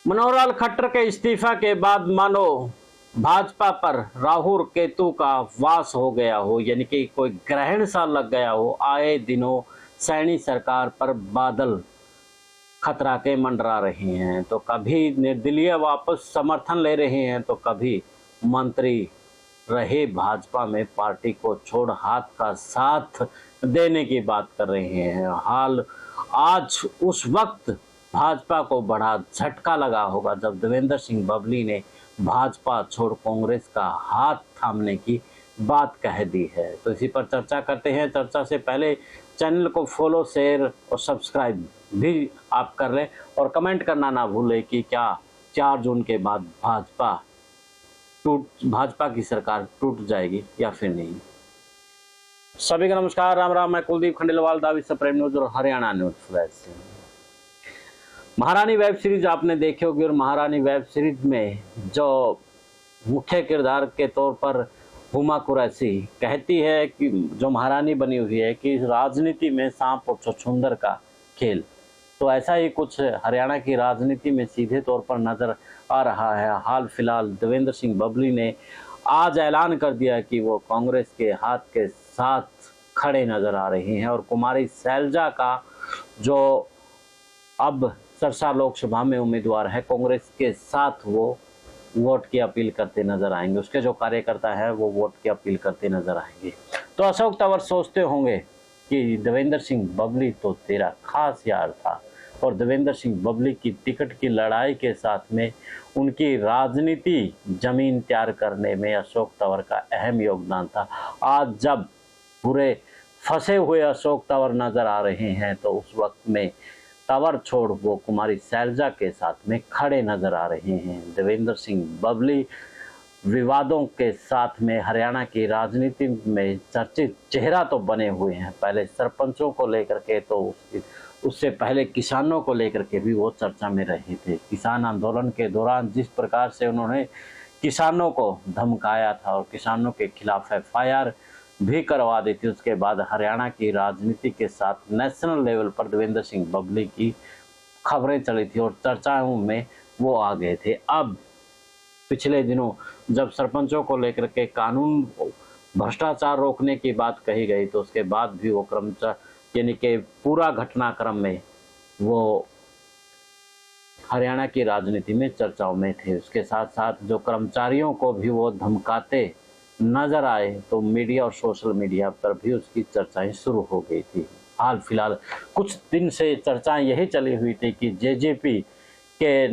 मनोहरलाल खट्टर के इस्तीफा के बाद मानो भाजपा पर राहु केतु का वास हो गया हो, यानी कि कोई ग्रहण सा लग गया हो। आए दिनों सैनी सरकार पर बादल खतरा के मंडरा रहे हैं, तो कभी निर्दलीय वापस समर्थन ले रहे हैं, तो कभी मंत्री रहे भाजपा में पार्टी को छोड़ हाथ का साथ देने की बात कर रहे हैं। हाल आज उस वक्त भाजपा को बड़ा झटका लगा होगा जब देवेंद्र सिंह बबली ने भाजपा छोड़ कांग्रेस का हाथ थामने की बात कह दी है। तो इसी पर चर्चा करते हैं। चर्चा से पहले चैनल को फॉलो, शेयर और सब्सक्राइब भी आप कर लें और कमेंट करना ना भूलें कि क्या 4 जून के बाद भाजपा की सरकार टूट जाएगी या फिर नहीं। सभी का नमस्कार, राम राम। मैं कुलदीप खंडेलवाल, दावी सप्रेम न्यूज और हरियाणा न्यूज फ्लैश से। महारानी वेब सीरीज आपने देखी होगी और महारानी वेब सीरीज में जो मुख्य किरदार के तौर पर हुमा कुरैशी कहती है कि जो महारानी बनी हुई है कि राजनीति में सांप और छछूंदर का खेल, तो ऐसा ही कुछ हरियाणा की राजनीति में सीधे तौर पर नजर आ रहा है। हाल फिलहाल देवेंद्र सिंह बबली ने आज ऐलान कर दिया कि वो कांग्रेस के हाथ के साथ खड़े नजर आ रहे हैं और कुमारी शैलजा का जो अब सरसा लोकसभा में उम्मीदवार है, कांग्रेस के साथ वो वोट की अपील करते नजर आएंगे। उसके जो कार्यकर्ता है वो वोट की अपील करते नजर आएंगे। तो अशोक तंवर सोचते होंगे कि देवेंद्र सिंह बबली तो तेरा खास यार था और देवेंद्र सिंह बबली की टिकट की लड़ाई के साथ में उनकी राजनीति जमीन तैयार करने में अशोक तंवर का अहम योगदान था। आज जब पूरे फंसे हुए अशोक तंवर नजर आ रहे हैं, तो उस वक्त में तंवर छोड़ वो कुमारी शैलजा के साथ में खड़े नजर आ रहे हैं। देवेंद्र सिंह बबली विवादों के साथ में हरियाणा की राजनीति में चर्चित चेहरा तो बने हुए हैं। पहले सरपंचों को लेकर के, तो उससे पहले किसानों को लेकर के भी वो चर्चा में रहे थे। किसान आंदोलन के दौरान जिस प्रकार से उन्होंने किसानों को धमकाया था और किसानों के खिलाफ FIR भी करवा दी थी, उसके बाद हरियाणा की राजनीति के साथ नेशनल लेवल पर देवेंद्र सिंह बबली की खबरें चली थी और चर्चाओं में वो आ गए थे। अब पिछले दिनों जब सरपंचों को लेकर के कानून भ्रष्टाचार रोकने की बात कही गई, तो उसके बाद भी वो कर्मचारी यानी कि पूरा घटनाक्रम में वो हरियाणा की राजनीति में चर्चाओं में थे। उसके साथ साथ जो कर्मचारियों को भी वो धमकाते नजर आए, तो मीडिया और सोशल मीडिया पर भी उसकी चर्चाएं शुरू हो गई थी। हाल फिलहाल कुछ दिन से चर्चाएं यही चली हुई थी कि JJP के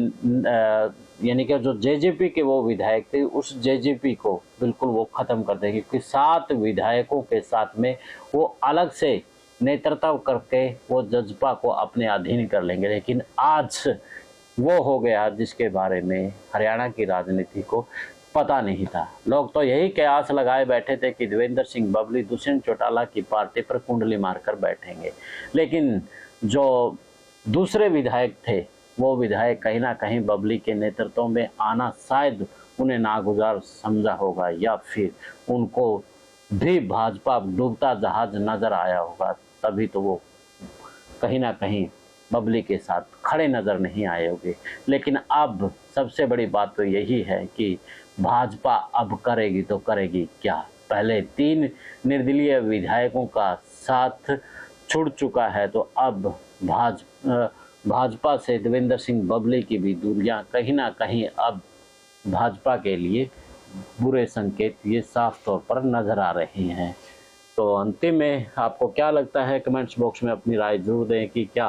यानी कि जो JJP के वो विधायक थे, उस JJP को बिल्कुल वो ख़त्म कर देंगे, क्योंकि 7 विधायकों के साथ में वो अलग से नेतृत्व करके वो जजपा को अपने अधीन कर लेंगे। लेकिन आज वो हो गया जिसके बारे में हरियाणा की राजनीति को पता नहीं था। लोग तो यही कयास लगाए बैठे थे कि देवेंद्र सिंह बबली दुष्यंत चौटाला की पार्टी पर कुंडली मारकर बैठेंगे, लेकिन जो दूसरे विधायक थे वो विधायक कहीं ना कहीं बबली के नेतृत्व में आना शायद उन्हें नागुजार समझा होगा, या फिर उनको भी भाजपा डूबता जहाज नजर आया होगा, तभी तो वो कहीं ना कहीं बबली के साथ खड़े नजर नहीं आए होंगे। लेकिन अब सबसे बड़ी बात तो यही है कि भाजपा अब करेगी तो करेगी क्या। पहले 3 निर्दलीय विधायकों का साथ छूट चुका है, तो अब भाजपा से देवेंद्र सिंह बबली की भी दूरियां कहीं ना कहीं अब भाजपा के लिए बुरे संकेत ये साफ तौर पर नजर आ रहे हैं। तो अंतिम में आपको क्या लगता है, कमेंट्स बॉक्स में अपनी राय जरूर दें कि क्या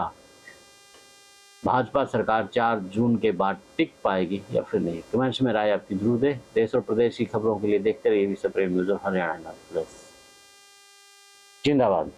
भाजपा सरकार 4 जून के बाद टिक पाएगी या फिर नहीं। कमेंट्स में राय आपकी जरूर दें। देश और प्रदेश की खबरों के लिए देखते रहिए सप्रेम न्यूज और हरियाणा न्यूज। जिंदाबाद।